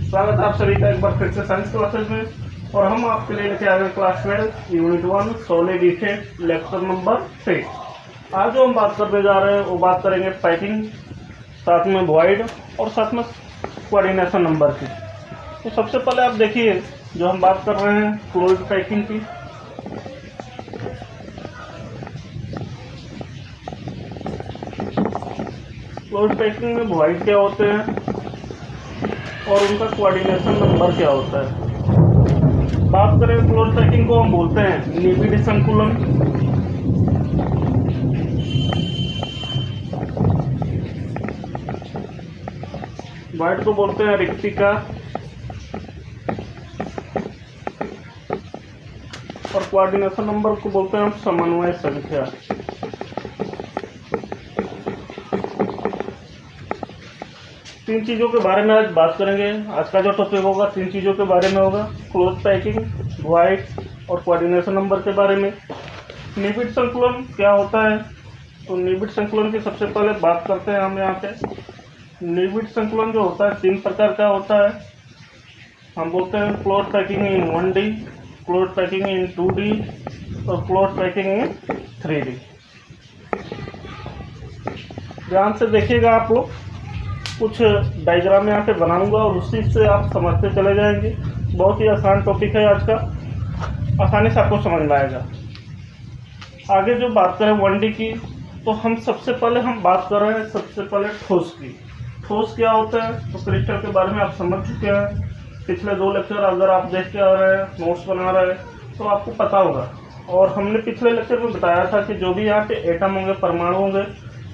स्वागत है आप सभी का एक बार फिर से साइंस क्लासेस में। और हम आपके लिए लेके आ गए class 12 unit 1 solid effect lecture number 3। आज जो हम बात करने जा रहे हैं वो बात करेंगे पैकिंग, साथ में वॉइड और साथ में कोऑर्डिनेशन नंबर की। तो सबसे पहले आप देखिए जो हम बात कर रहे हैं क्लोज्ड पैकिंग की। क्लोज्ड पैकिंग में वॉइड क्या होते हैं और उनका कोऑर्डिनेशन नंबर क्या होता है। बात करें क्लोज पैकिंग को हम बोलते हैं निबिड संकुलन, वॉइड को बोलते हैं रिक्तिका और कोऑर्डिनेशन नंबर को बोलते हैं हम समन्वय संख्या। तीन चीज़ों के बारे में आज बात करेंगे। आज का जो टॉपिक होगा तीन चीज़ों के बारे में होगा, क्लोज पैकिंग, वॉइड और कोऑर्डिनेशन नंबर के बारे में। निबिड संकुलन क्या होता है, तो निबिड संकुलन की सबसे पहले बात करते हैं हम यहाँ पे। निबिड संकुलन जो होता है तीन प्रकार का होता है। हम बोलते हैं close packing in 1D, close packing in 2D और क्लोज पैकिंग इन 3D। ध्यान से देखिएगा आप लोग, कुछ डायग्राम यहाँ पे बनाऊंगा और उसी से आप समझते चले जाएंगे। बहुत ही आसान टॉपिक है आज का, आसानी से आपको समझ में आएगा। आगे जो बात करें 1D की, तो हम सबसे पहले बात कर रहे हैं सबसे पहले ठोस की। ठोस क्या होता है, तो क्रिस्टल के बारे में आप समझ चुके हैं। पिछले 2 लेक्चर अगर आप देख के आ रहे हैं, नोट्स बना रहे हैं, तो आपको पता होगा। और हमने पिछले लेक्चर में बताया था कि जो भी यहाँ पे एटम होंगे, परमाणु होंगे,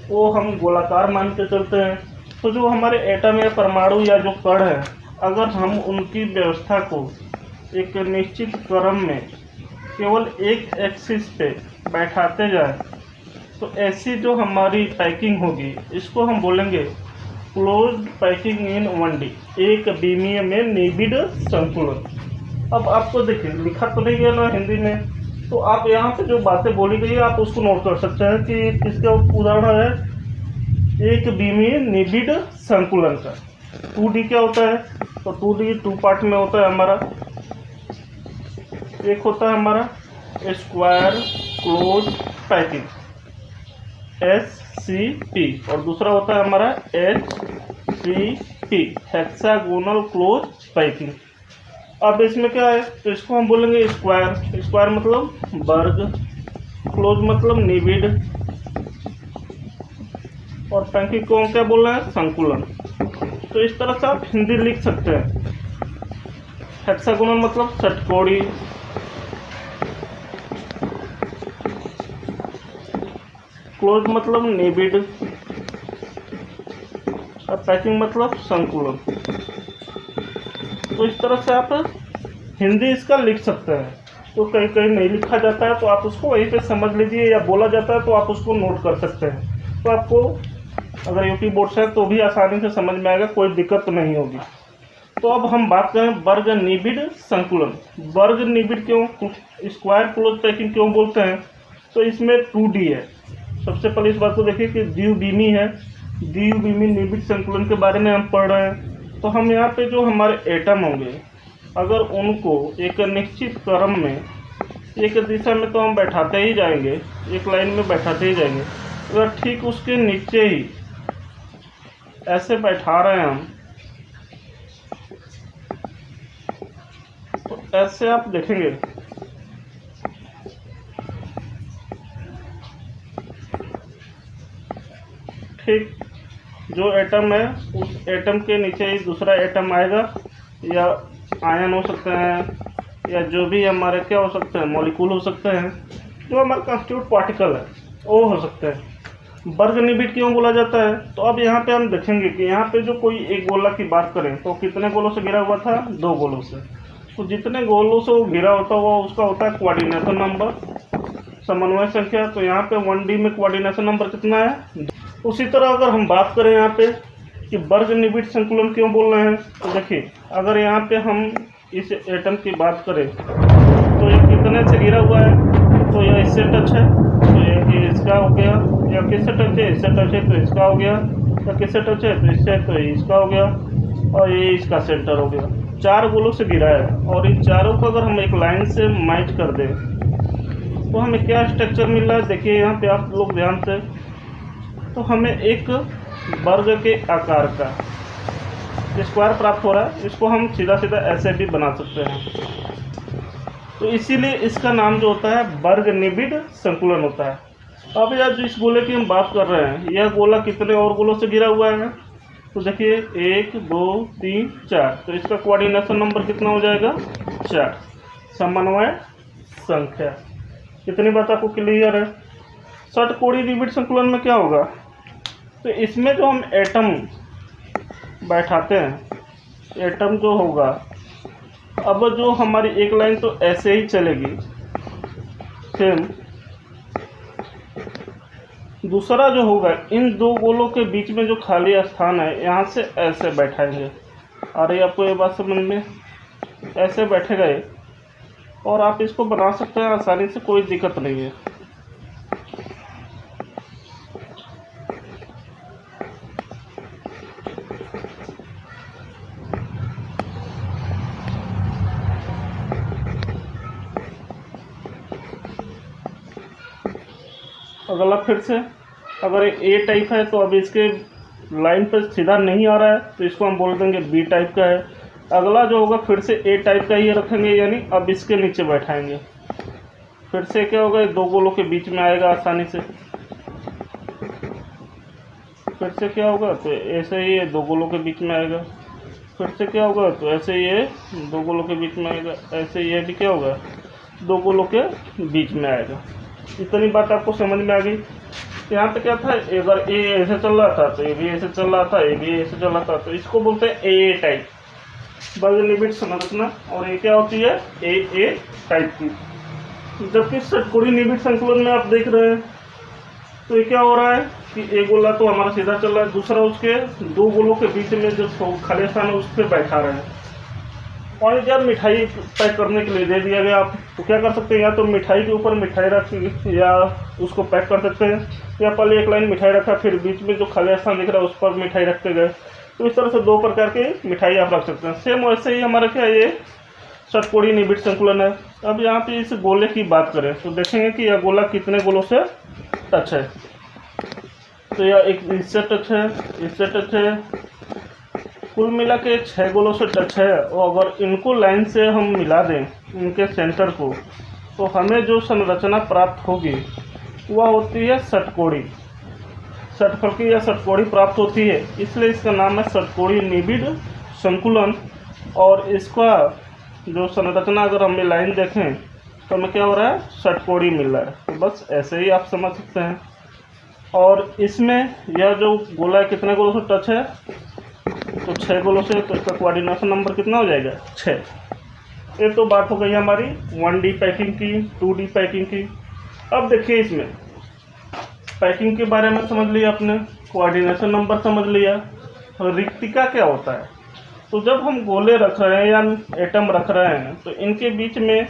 वो हम गोलाकार मान के चलते हैं। तो जो हमारे एटम या परमाणु या जो कण है, अगर हम उनकी व्यवस्था को एक निश्चित क्रम में केवल एक एक्सिस पे बैठाते जाए, तो ऐसी जो हमारी पैकिंग होगी, इसको हम बोलेंगे क्लोज्ड पैकिंग इन 1D, एक बीमीय में निबिड संकुलन। अब आपको देखिए लिखा तो नहीं गया ना हिंदी में, तो आप यहाँ पे जो बातें बोली गई है आप उसको नोट कर सकते हैं कि किसका उदाहरण है। एक बीमीय निबिड संकुलन का 2D क्या होता है, तो 2D 2 पार्ट में होता है हमारा। एक होता है हमारा स्क्वायर क्लोज पैकिंग SCP और दूसरा होता है हमारा HCP हेक्सागोनल क्लोज पैकिंग। अब इसमें क्या है, तो इसको हम बोलेंगे स्क्वायर। स्क्वायर मतलब वर्ग, क्लोज मतलब निबिड और पैकिंग को हम क्या बोल रहे हैं, संकुलन। तो इस तरह से आप हिंदी लिख सकते हैं। हेक्सागोनल मतलब षटकोणी, क्लोज मतलब निबिड और पैकिंग मतलब संकुलन। तो इस तरह से आप हिंदी इसका लिख सकते हैं। तो कहीं कहीं नहीं लिखा जाता है तो आप उसको वहीं पे समझ लीजिए, या बोला जाता है तो आप उसको नोट कर सकते हैं। तो आपको अगर यूपी बोर्ड से है तो भी आसानी से समझ में आएगा, कोई दिक्कत नहीं होगी। तो अब हम बात करें वर्ग निबिड संकुलन। वर्ग निबिड क्यों, स्क्वायर क्लोज पैकिंग क्यों बोलते हैं, तो इसमें 2D है। सबसे पहले इस बात को देखिए कि द्विविमीय है। द्विविमीय निबिड संकुलन के बारे में हम पढ़ रहे हैं। तो हम यहाँ पे जो हमारे एटम होंगे, अगर उनको एक निश्चित क्रम में एक दिशा में तो हम बैठाते ही जाएंगे, एक लाइन में बैठाते ही जाएंगे। अगर ठीक उसके नीचे ही ऐसे बैठा रहे हैं हम, तो ऐसे आप देखेंगे ठीक जो एटम है उस एटम के नीचे ही दूसरा एटम आएगा, या आयन हो सकते हैं, या जो भी हमारे क्या हो सकते हैं, मॉलिक्यूल हो सकते हैं, जो हमारे कंस्टिट्यूट पार्टिकल है वो हो सकते हैं। वर्ग निबिड क्यों बोला जाता है, तो अब यहाँ पे हम देखेंगे कि यहाँ पे जो कोई एक गोला की बात करें तो कितने गोलों से घिरा हुआ था, 2 गोलों से। तो जितने गोलों से वो घिरा होता हुआ उसका होता है कोऑर्डिनेशन नंबर, समन्वय संख्या। तो यहाँ पे 1D में कोऑर्डिनेशन नंबर कितना है। उसी तरह अगर हम बात करें यहाँ पे कि वर्ग निबिड संकुलन क्यों बोल रहे हैं, तो देखिए अगर यहाँ पे हम इस एटम की बात करें तो ये कितने से घिरा हुआ है, तो यह इससे टच है तो ये इसका हो गया, या किससे टच है, इससे टच है तो इसका हो गया, या किससे टच है तो इससे, तो इसका हो गया। और ये इसका सेंटर हो गया। 4 गोलों से गिरा है और इन चारों को अगर हम एक लाइन से मैच कर दें तो हमें क्या स्ट्रक्चर मिल रहा है, देखिए यहाँ पे आप लोग ध्यान से। तो हमें एक वर्ग के आकार का स्क्वायर प्राप्त हो रहा है। इसको हम सीधा सीधा ऐसे भी बना सकते हैं। तो इसीलिए इसका नाम जो होता है वर्ग निबिड़ संकुलन होता है। अब यार जो इस गोले की हम बात कर रहे हैं, यह गोला कितने और गोलों से घिरा हुआ है? तो देखिए 1 2 3 4, तो इसका कोऑर्डिनेशन नंबर कितना हो जाएगा? 4। समन्वय संख्या। कितनी बात आपको क्लियर है? षटकोणीय निबिड़ संकुलन में क्या होगा? तो इसमें जो हम एटम बैठाते हैं, एटम जो होगा, अब जो हमारी एक लाइन तो ऐसे ही चलेगी, सेम दूसरा जो होगा इन दो गोलों के बीच में जो खाली स्थान है यहाँ से ऐसे बैठाएंगे। अरे आपको ये बात समझ में? ऐसे बैठेगा ये, और आप इसको बना सकते हैं आसानी से, कोई दिक्कत नहीं है। अगला फिर से, अगर ए टाइप है तो अब इसके लाइन पर सीधा नहीं आ रहा है तो इसको हम बोल देंगे बी टाइप का है। अगला जो होगा फिर से ए टाइप का ही रखेंगे, यानी अब इसके नीचे बैठाएंगे। फिर से क्या होगा, दो गोलों के बीच में आएगा आसानी से। फिर से क्या होगा, तो ऐसे ही ये दो गोलों के बीच में आएगा। फिर से क्या होगा, तो ऐसे ये दो गोलों के बीच में आएगा। ऐसे ये भी क्या होगा, दो गोलों के बीच में आएगा। इतनी बात आपको समझ में आ गई। यहाँ पे क्या था, अगर ए ऐसे चल रहा था तो ये भी ऐसे चल रहा था, ये भी ऐसे चल रहा था, तो इसको बोलते हैं ए टाइप वर्ग निबिड़ संरचना। और ये क्या होती है, ए टाइप की। जबकि षटकोणीय निबिड़ संकुलन में आप देख रहे हैं तो ये क्या हो रहा है कि एक गोला तो हमारा सीधा चल रहा है, दूसरा उसके दो गोलों के बीच में जो खाली स्थान है उस पर बैठा रहे हैं। और जब मिठाई पैक करने के लिए दे दिया गया, आप तो क्या कर सकते हैं, या तो मिठाई के ऊपर मिठाई रख या उसको पैक कर सकते हैं, या पहले एक लाइन मिठाई रखा फिर बीच में जो खाली स्थान दिख रहा है उस पर मिठाई रखते गए। तो इस तरह से 2 प्रकार की मिठाई आप रख सकते हैं। सेम वैसे ही हमारा क्या ये षटकोणीय निबिड़ संकुलन है। अब यहाँ पे इस गोले की बात करें तो देखेंगे कि यह गोला कितने गोलों से टच है। तो यह एक इससे टच है, इससे टच है, कुल मिला के 6 गोलों से टच है। और अगर इनको लाइन से हम मिला दें इनके सेंटर को, तो हमें जो संरचना प्राप्त होगी वह होती है षटकोणीय, षटफलकी या षटकोणीय प्राप्त होती है। इसलिए इसका नाम है षटकोणीय निबिड़ संकुलन। और इसका जो संरचना अगर हम लाइन देखें तो हमें क्या हो रहा है, षटकोणीय मिल रहा है। तो बस ऐसे ही आप समझ सकते हैं। और इसमें यह जो गोला है कितने गोलों से टच है, तो 6 गोलों से, तो इसका कोऑर्डिनेशन नंबर कितना हो जाएगा, 6। ये तो बात हो गई हमारी 1D पैकिंग की, 2D पैकिंग की। अब देखिए इसमें पैकिंग के बारे में समझ लिया आपने, कोऑर्डिनेशन नंबर समझ लिया। रिक्तिका क्या होता है, तो जब हम गोले रख रहे हैं या एटम रख रहे हैं तो इनके बीच में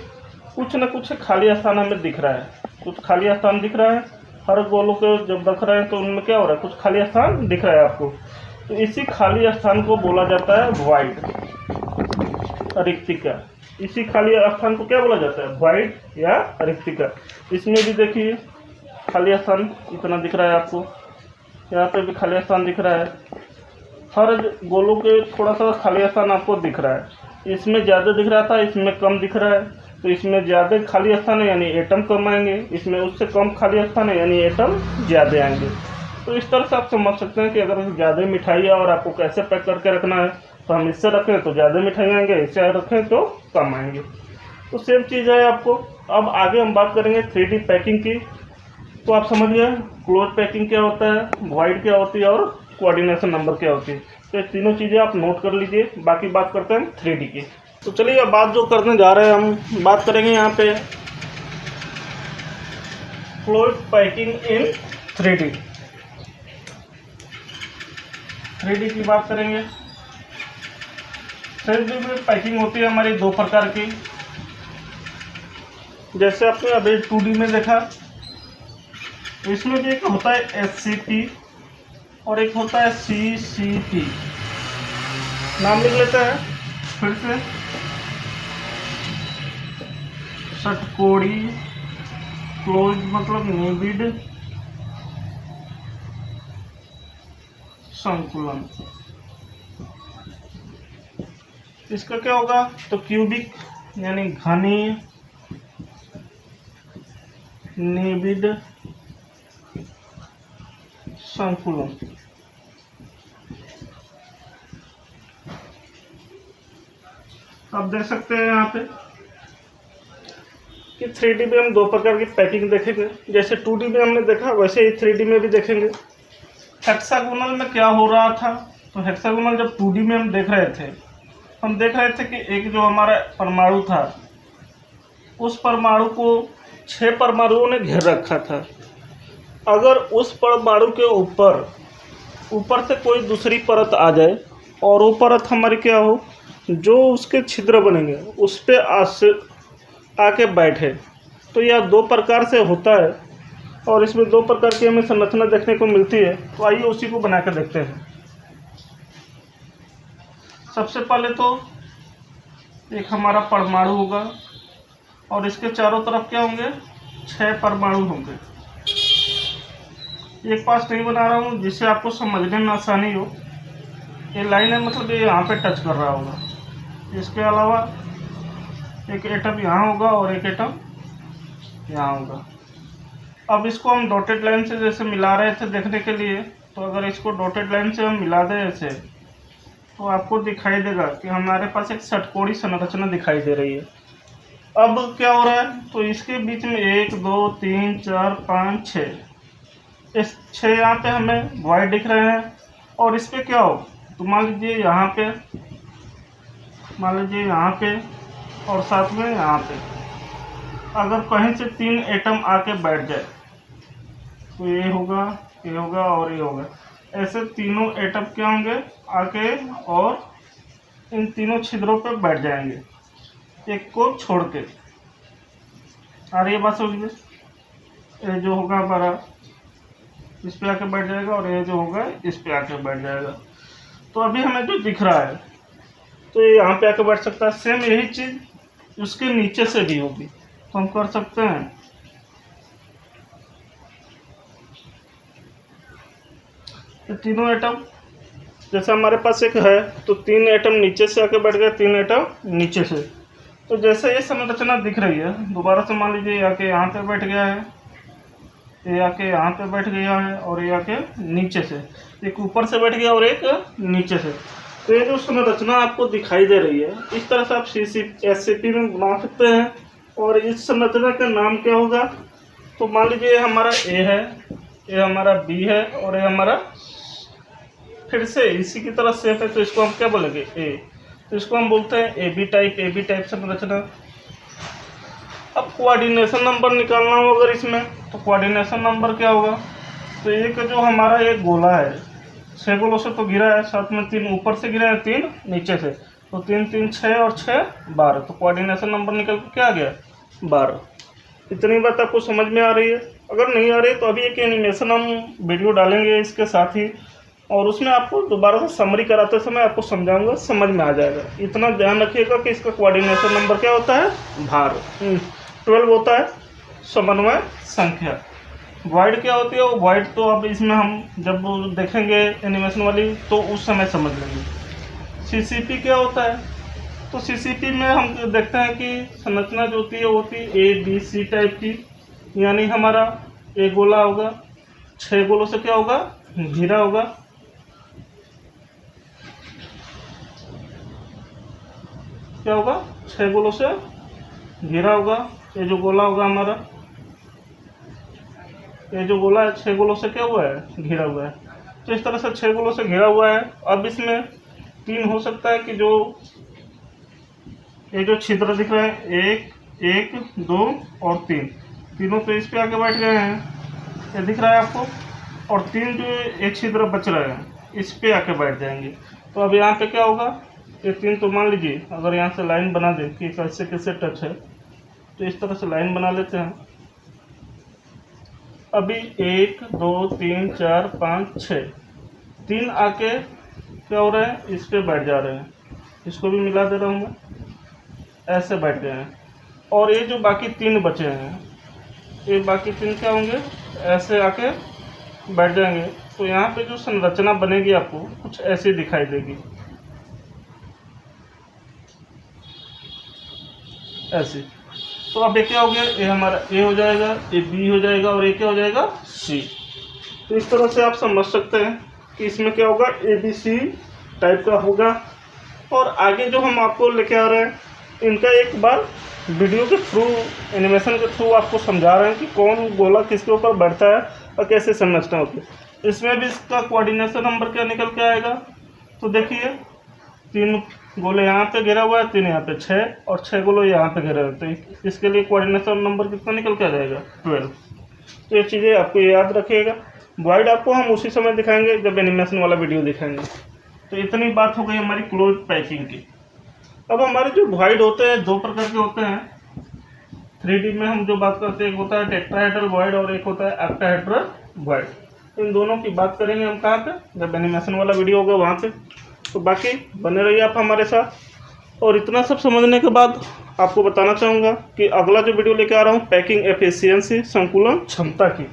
कुछ न कुछ खाली स्थान हमें दिख रहा है, कुछ खाली स्थान दिख रहा है। हर गोलों को जब रख रहे हैं तो उनमें क्या हो रहा है, कुछ खाली स्थान दिख रहा है आपको। तो इसी खाली स्थान को बोला जाता है वॉइड, रिक्तिका। इसी खाली स्थान को क्या बोला जाता है, वॉइड या रिक्तिका। इसमें भी देखिए खाली स्थान इतना दिख रहा है आपको, यहाँ पे भी खाली स्थान दिख रहा है। हर गोलों के थोड़ा सा खाली स्थान आपको दिख रहा है। इसमें ज़्यादा दिख रहा था, इसमें कम दिख रहा है। तो इसमें ज़्यादा खाली स्थान है यानी एटम कम आएंगे, इसमें उससे कम खाली स्थान है यानी एटम ज़्यादा आएंगे। तो इस तरह से आप समझ सकते हैं कि अगर ज़्यादा मिठाई है और आपको कैसे पैक करके रखना है, तो हम इससे रखें तो ज़्यादा मिठाई आएंगे, इससे रखें तो कम आएंगे। तो सेम चीज़ है आपको। अब आगे हम बात करेंगे 3D पैकिंग की। तो आप समझिए क्लोज पैकिंग क्या होता है, वॉइड क्या होती है और कोऑर्डिनेशन नंबर क्या होती है। तो ये तीनों चीज़ें आप नोट कर लीजिए। बाकी बात करते हैं 3D की। तो चलिए अब बात जो करने जा रहे हैं, हम बात करेंगे यहाँ पे close packing in 3D। 3D की बात करेंगे। 3D में पैकिंग होती है हमारी 2 प्रकार की। जैसे आपने अभी 2D में देखा, इसमें भी एक होता है SCP और एक होता है CCP। नाम लिख लेते हैं फिर से, षटकोणी क्लोज मतलब निबिड संकुलन। इसका क्या होगा, तो क्यूबिक यानी घनीय निबिड संकुलन। आप देख सकते हैं यहाँ पे कि 3D में हम दो प्रकार की पैकिंग देखेंगे, जैसे 2D में हमने देखा वैसे ही 3D में भी देखेंगे। हेक्सागोनल में क्या हो रहा था, तो हेक्सागोनल जब 2D में हम देख रहे थे कि एक जो हमारा परमाणु था, उस परमाणु को 6 परमाणुओं ने घेर रखा था। अगर उस परमाणु के ऊपर से कोई दूसरी परत आ जाए और वो परत हमारी क्या हो, जो उसके छिद्र बनेंगे उस पर आके बैठे, तो यह 2 प्रकार से होता है और इसमें 2 प्रकार की हमें संरचना देखने को मिलती है। तो आइए उसी को बना कर देखते हैं। सबसे पहले तो एक हमारा परमाणु होगा और इसके चारों तरफ क्या होंगे, 6 परमाणु होंगे। एक पास नहीं बना रहा हूँ जिससे आपको समझने में आसानी हो। ये लाइन है मतलब ये यहाँ पे टच कर रहा होगा। इसके अलावा एक एटम यहाँ होगा और एक एटम यहाँ होगा। अब इसको हम डॉटेड लाइन से जैसे मिला रहे थे देखने के लिए, तो अगर इसको डॉटेड लाइन से हम मिला दें ऐसे, तो आपको दिखाई देगा कि हमारे पास एक षटकोणी संरचना दिखाई दे रही है। अब क्या हो रहा है, तो इसके बीच में 1 2 3 4 5 6, इस 6 यहाँ पे हमें वाइड दिख रहे हैं। और इस पर क्या हो, तो मान लीजिए यहाँ पे और साथ में यहाँ पे अगर कहीं से 3 एटम आके बैठ जाए, तो ये होगा और ये होगा। ऐसे तीनों एटम क्या होंगे, आके और इन तीनों छिद्रों पे बैठ जाएंगे, एक को छोड़ के। आ रही है बात समझ में? ये जो होगा हमारा इस पे आके बैठ जाएगा और ये जो होगा इस पे आके बैठ जाएगा। तो अभी हमें जो दिख रहा है, तो ये यहाँ पे आके बैठ सकता है। सेम यही चीज़ उसके नीचे से भी होगी, तो हम कर सकते हैं। तो तीनों एटम जैसे हमारे पास एक है, तो 3 एटम नीचे से आके बैठ गए, 3 एटम नीचे से। तो जैसे ये संरचना दिख रही है, दोबारा से मान लीजिए आके यहाँ पे बैठ गया है, ये आके यहाँ पे बैठ गया है और ये आके नीचे से, एक ऊपर से बैठ गया और एक नीचे से। तो ये जो संरचना आपको दिखाई दे रही है, इस तरह से आप SCP में बना सकते हैं। और इस संरचना का नाम क्या होगा, तो मान लीजिए हमारा A है, ये हमारा B है और ये हमारा फिर से इसी की तरह शेप है, तो इसको हम क्या बोलेंगे, A। तो इसको हम बोलते हैं AB टाइप संरचना। अब कोऑर्डिनेशन नंबर निकालना हो अगर इसमें, तो कोऑर्डिनेशन नंबर क्या होगा, तो एक जो हमारा एक गोला है, 6 गोलों से तो गिरा है, साथ में 3 ऊपर से गिरे हैं, 3 नीचे से, तो 3 3 6 और 6 12। तो कोऑर्डिनेशन नंबर निकल के क्या आ गया, 12। इतनी बात आपको समझ में आ रही है? अगर नहीं आ रही है तो अभी एक एनिमेशन हम वीडियो डालेंगे इसके साथ ही, और उसमें आपको दोबारा से समरी कराते समय आपको समझाऊंगा, समझ में आ जाएगा। इतना ध्यान रखिएगा कि इसका कोऑर्डिनेशन नंबर क्या होता है, भार। 12 होता है समन्वय संख्या। वाइड क्या होती है, वो वाइड तो अब इसमें हम जब देखेंगे एनिमेशन वाली तो उस समय समझ लेंगे। CCP क्या होता है, तो CCP में हम देखते हैं कि संरचना जो होती है वो होती है ABC टाइप की, यानी हमारा एक गोला होगा, 6 गोलों से क्या होगा, घिरा होगा। क्या होगा, 6 गोलों से घिरा होगा। ये जो गोला होगा हमारा, ये जो गोला है 6 गोलों से क्या हुआ है, घिरा हुआ है। तो इस तरह से 6 गोलों से घिरा हुआ है। अब इसमें 3 हो सकता है कि जो ये जो छिद्र दिख रहे हैं, 1 2 और 3, तीनों तो इस पे आके बैठ गए हैं, ये दिख रहा है आपको। और 3 जो एक छिद्र बच रहे हैं इस पे आके बैठ जाएंगे। तो अब यहाँ पे क्या होगा, ये 3 तो मान लीजिए अगर यहाँ से लाइन बना दें कि कैसे कैसे टच है, तो इस तरह से लाइन बना लेते हैं। अभी 1 2 3 4 5 6, 3 आके क्या हो रहे हैं, इस पे बैठ जा रहे हैं। इसको भी मिला दे रहा हूँ मैं, ऐसे बैठ गए हैं। और ये जो बाकी 3 बचे हैं, ये बाकी 3 क्या होंगे, ऐसे आके बैठ जाएंगे। तो यहाँ पे जो संरचना बनेगी आपको कुछ ऐसी दिखाई देगी, ऐसी। तो अब ये क्या हो गया, ये हमारा ए हो जाएगा, ये बी हो जाएगा और ये क्या हो जाएगा, सी। तो इस तरह से आप समझ सकते हैं कि इसमें क्या होगा, ए बी सी टाइप का होगा। और आगे जो हम आपको लेके आ रहे हैं, इनका एक बार वीडियो के थ्रू, एनिमेशन के थ्रू आपको समझा रहे हैं कि कौन गोला किसके ऊपर बैठता है और कैसे संरचना होती है। इसमें भी इसका कोऑर्डिनेशन नंबर क्या निकल के आएगा, तो देखिए 3 गोले यहाँ पे घेरा हुआ है, 3 यहाँ पे, 6 और 6 गोले यहाँ पे घेरे हुए। तो इसके लिए कोऑर्डिनेशन नंबर कितना निकल के आ जाएगा, 12। तो ये चीज़ें आपको याद रखिएगा। वॉइड आपको हम उसी समय दिखाएंगे जब एनिमेशन वाला वीडियो दिखाएंगे। तो इतनी बात हो गई हमारी क्लोज पैकिंग की। अब हमारे जो वॉइड होते हैं 2 प्रकार के होते हैं। 3D में हम जो बात करते हैं, एक होता है टेट्राहेड्रल वॉइड और एक होता है ऑक्टाहेड्रल वॉइड। इन दोनों की बात करेंगे हम कहाँ पे, जब एनिमेशन वाला वीडियो होगा वहाँ पे। तो बाकी बने रहिए आप हमारे साथ। और इतना सब समझने के बाद आपको बताना चाहूँगा कि अगला जो वीडियो लेके आ रहा हूँ, पैकिंग एफिशिएंसी, संकुलन क्षमता की।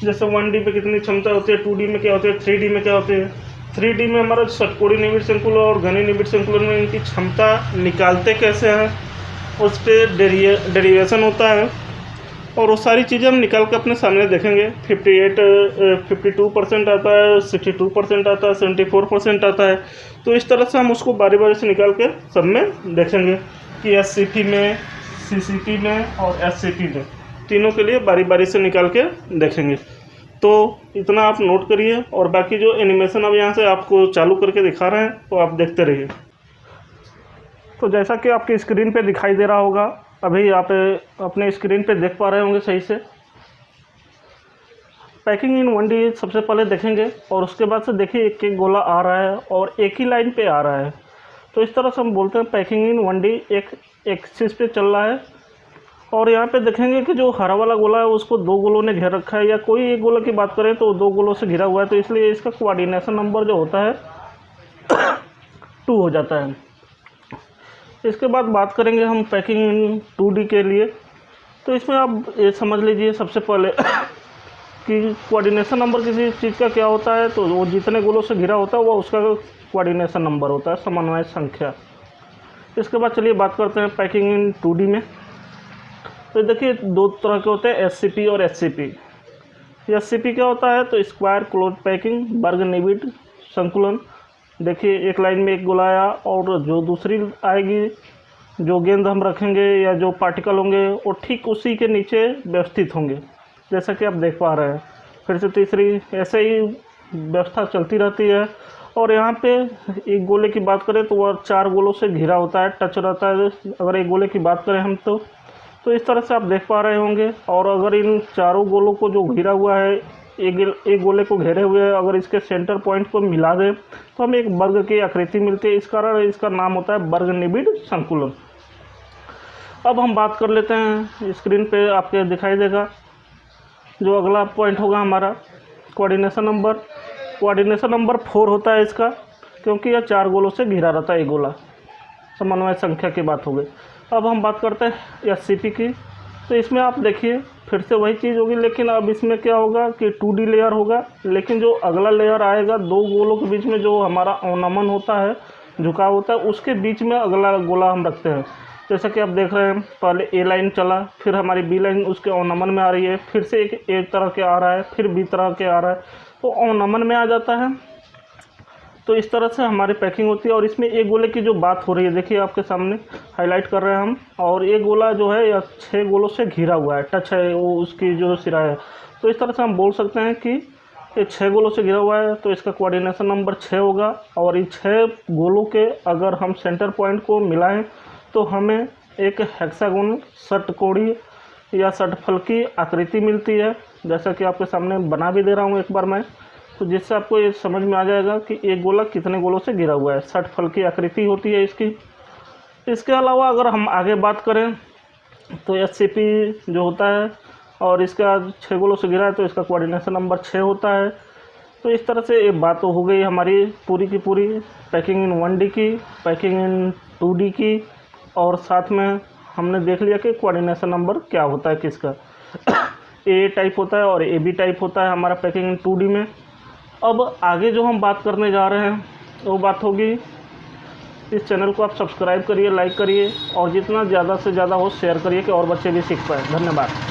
जैसे 1D पे कितनी क्षमता होती है, 2D में क्या होती है, 3D में क्या होती है। 3D में हमारा षटकोणीय निबिड़ संकुलन और घनीय निबिड़ संकुलन में इनकी क्षमता निकालते कैसे हैं, उस पर डेरिवेशन होता है। और वो सारी चीज़ें हम निकाल के अपने सामने देखेंगे। 52% आता है, 62% आता है, 74% आता है। तो इस तरह से हम उसको बारी बारी से निकाल के सब में देखेंगे कि SCP में, CCP में और SCP में, तीनों के लिए बारी बारी से निकाल के देखेंगे। तो इतना आप नोट करिए। और बाकी जो एनिमेशन अब यहाँ से आपको चालू करके दिखा रहे हैं, तो आप देखते रहिए। तो जैसा कि आपकी स्क्रीन पे दिखाई दे रहा होगा, अभी आप अपने स्क्रीन पे देख पा रहे होंगे सही से। पैकिंग इन 1D सबसे पहले देखेंगे और उसके बाद से देखिए एक एक गोला आ रहा है और एक ही लाइन पे आ रहा है। तो इस तरह से हम बोलते हैं पैकिंग इन 1D एक एक्सिस पे चल रहा है। और यहाँ पे देखेंगे कि जो हरा वाला गोला है उसको 2 गोलों ने घेर रखा है, या कोई एक गोला की बात करें तो 2 गोलों से घिरा हुआ है। तो इसलिए इसका कोऑर्डिनेशन नंबर जो होता है 2 हो जाता है। इसके बाद बात करेंगे हम पैकिंग इन 2D के लिए। तो इसमें आप ये समझ लीजिए सबसे पहले कि कोऑर्डिनेशन नंबर किसी चीज़ का क्या होता है, तो वो जितने गोलों से घिरा होता है वो उसका कोऑर्डिनेशन नंबर होता है, समन्वय संख्या। इसके बाद चलिए बात करते हैं पैकिंग इन 2D में। तो देखिए 2 तरह के होते हैं, SCP और SCP। SCP क्या होता है, तो स्क्वायर क्लोज पैकिंग वर्ग निबिड़ संकुलन। देखिए एक लाइन में एक गोला आया और जो दूसरी आएगी, जो गेंद हम रखेंगे या जो पार्टिकल होंगे वो ठीक उसी के नीचे व्यवस्थित होंगे, जैसा कि आप देख पा रहे हैं। फिर से तीसरी, ऐसे ही व्यवस्था चलती रहती है। और यहाँ पे एक गोले की बात करें तो वह 4 गोलों से घिरा होता है, टच रहता है। अगर एक गोले की बात करें हम तो इस तरह से आप देख पा रहे होंगे। और अगर इन चारों गोलों को जो घिरा हुआ है, एक गोले को घेरे हुए, अगर इसके सेंटर पॉइंट को मिला दें तो हमें एक वर्ग की आकृति मिलती है। इस कारण इसका नाम होता है वर्ग निबिड़ संकुलन। अब हम बात कर लेते हैं, स्क्रीन पे आपके दिखाई देगा जो अगला पॉइंट होगा हमारा कोऑर्डिनेशन नंबर। कोऑर्डिनेशन नंबर 4 होता है इसका, क्योंकि यह 4 गोलों से घिरा रहता है एक गोला, समन्वय संख्या की बात हो गई। अब हम बात करते हैं SCP की। तो इसमें आप देखिए फिर से वही चीज़ होगी, लेकिन अब इसमें क्या होगा कि 2D लेयर होगा, लेकिन जो अगला लेयर आएगा 2 गोलों के बीच में जो हमारा अवनमन होता है, झुकाव होता है, उसके बीच में अगला गोला हम रखते हैं। जैसा कि आप देख रहे हैं, पहले A लाइन चला, फिर हमारी B लाइन उसके अवनमन में आ रही है, फिर से एक तरह के आ रहा है, फिर B तरह के आ रहा है, तो अवनमन में आ जाता है। तो इस तरह से हमारी पैकिंग होती है। और इसमें एक गोले की जो बात हो रही है, देखिए आपके सामने हाईलाइट कर रहे हैं हम। और एक गोला जो है या 6 गोलों से घिरा हुआ है, टच है वो उसकी जो सिरा है। तो इस तरह से हम बोल सकते हैं कि ये 6 गोलों से घिरा हुआ है, तो इसका कोऑर्डिनेशन नंबर 6 होगा। और इन 6 गोलों के अगर हम सेंटर पॉइंट को मिलाएं तो हमें एक हेक्सागोन, षटकोणीय या षटफलकी आकृति मिलती है, जैसा कि आपके सामने बना भी दे रहा हूँ एक बार मैं, तो जिससे आपको ये समझ में आ जाएगा कि एक गोला कितने गोलों से घिरा हुआ है। षटफलकी आकृति होती है इसकी। इसके अलावा अगर हम आगे बात करें तो SCP जो होता है और इसका 6 गोलों से घिरा है, तो इसका कोऑर्डिनेशन नंबर 6 होता है। तो इस तरह से एक बात तो हो गई हमारी पूरी की पूरी पैकिंग इन 1D की, पैकिंग इन 2D की, और साथ में हमने देख लिया कि कोऑर्डिनेशन नंबर क्या होता है किसका। ए टाइप होता है और AB टाइप होता है हमारा पैकिंग इन 2D में। अब आगे जो हम बात करने जा रहे हैं वो बात होगी, इस चैनल को आप सब्सक्राइब करिए, लाइक करिए और जितना ज़्यादा से ज़्यादा हो शेयर करिए कि और बच्चे भी सीख पाए। धन्यवाद।